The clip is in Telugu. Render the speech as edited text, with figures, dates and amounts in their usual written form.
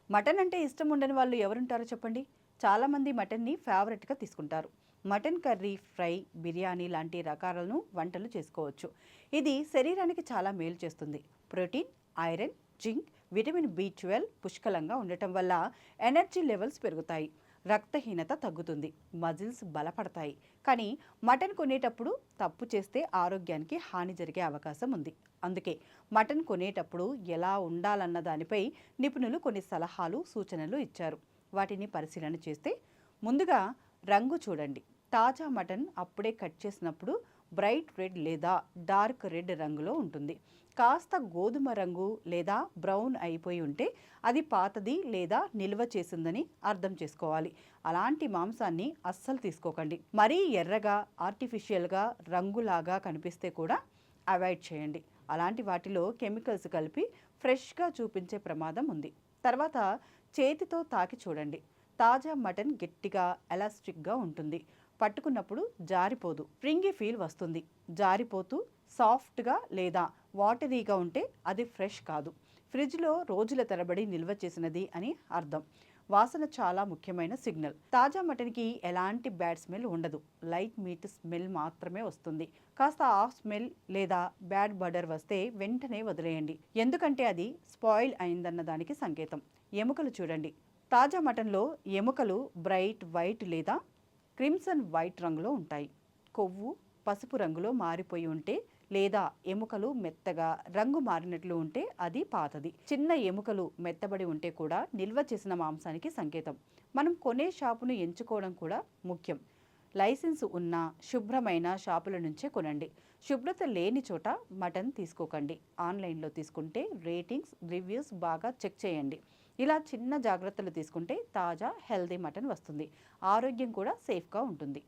మటన్ అంటే ఇష్టం ఉండని వాళ్ళు ఎవరుంటారో చెప్పండి. చాలామంది మటన్ని ఫేవరెట్గా తీసుకుంటారు. మటన్ కర్రీ, ఫ్రై, బిర్యానీ లాంటి రకాలను వంటలు చేసుకోవచ్చు. ఇది శరీరానికి చాలా మేలు చేస్తుంది. Protein, iron, zinc, vitamin B 12 పుష్కలంగా ఉండటం వల్ల ఎనర్జీ లెవెల్స్ పెరుగుతాయి, రక్తహీనత తగ్గుతుంది, మజిల్స్ బలపడతాయి. కానీ మటన్ కొనేటప్పుడు తప్పు చేస్తే ఆరోగ్యానికి హాని జరిగే అవకాశం ఉంది. అందుకే మటన్ కొనేటప్పుడు ఎలా ఉండాలన్న దానిపై నిపుణులు కొన్ని సలహాలు, సూచనలు ఇచ్చారు. వాటిని పరిశీలన చేస్తే ముందుగా రంగు చూడండి. తాజా మటన్ అప్పుడే కట్ చేసినప్పుడు బ్రైట్ రెడ్ లేదా డార్క్ రెడ్ రంగులో ఉంటుంది. కాస్త గోధుమ రంగు లేదా బ్రౌన్ అయిపోయి ఉంటే అది పాతది లేదా నిల్వ చేసిందని అర్థం చేసుకోవాలి. అలాంటి మాంసాన్ని అస్సలు తీసుకోకండి. మరీ ఎర్రగా, ఆర్టిఫిషియల్గా రంగులాగా కనిపిస్తే కూడా అవాయిడ్ చేయండి. అలాంటి వాటిలో కెమికల్స్ కలిపి ఫ్రెష్గా చూపించే ప్రమాదం ఉంది. తర్వాత చేతితో తాకి చూడండి. తాజా మటన్ గట్టిగా, ఎలాస్టిక్గా ఉంటుంది. పట్టుకున్నప్పుడు జారిపోదు, స్ప్రింగీ ఫీల్ వస్తుంది. జారిపోతూ సాఫ్ట్గా లేదా వాటరీగా ఉంటే అది ఫ్రెష్ కాదు, ఫ్రిడ్జ్లో రోజుల తరబడి నిల్వ చేసినది అని అర్థం. వాసన చాలా ముఖ్యమైన సిగ్నల్. తాజా మటన్కి ఎలాంటి బ్యాడ్ స్మెల్ ఉండదు, లైట్ మీట్ స్మెల్ మాత్రమే వస్తుంది. కాస్త ఆఫ్ స్మెల్ లేదా బ్యాడ్ బడర్ వస్తే వెంటనే వదిలేయండి, ఎందుకంటే అది స్పాయిల్ అయిందన్న దానికి సంకేతం. ఎముకలు చూడండి. తాజా మటన్లో ఎముకలు బ్రైట్ వైట్ లేదా క్రిమ్సన్ వైట్ రంగులో ఉంటాయి. కొవ్వు పసుపు రంగులో మారిపోయి ఉంటే లేదా ఎముకలు మెత్తగా రంగు మారినట్లు ఉంటే అది పాతది. చిన్న ఎముకలు మెత్తబడి ఉంటే కూడా నిల్వ చేసిన మాంసానికి సంకేతం. మనం కొనే షాపును ఎంచుకోవడం కూడా ముఖ్యం. లైసెన్స్ ఉన్న శుభ్రమైన షాపుల నుంచే కొనండి. శుభ్రత లేని చోట మటన్ తీసుకోకండి. ఆన్లైన్లో తీసుకుంటే రేటింగ్స్, రివ్యూస్ బాగా చెక్ చేయండి. ఇలా చిన్న జాగ్రత్తలు తీసుకుంటే తాజా హెల్దీ మటన్ వస్తుంది. ఆరోగ్యం కూడా సేఫ్గా ఉంటుంది.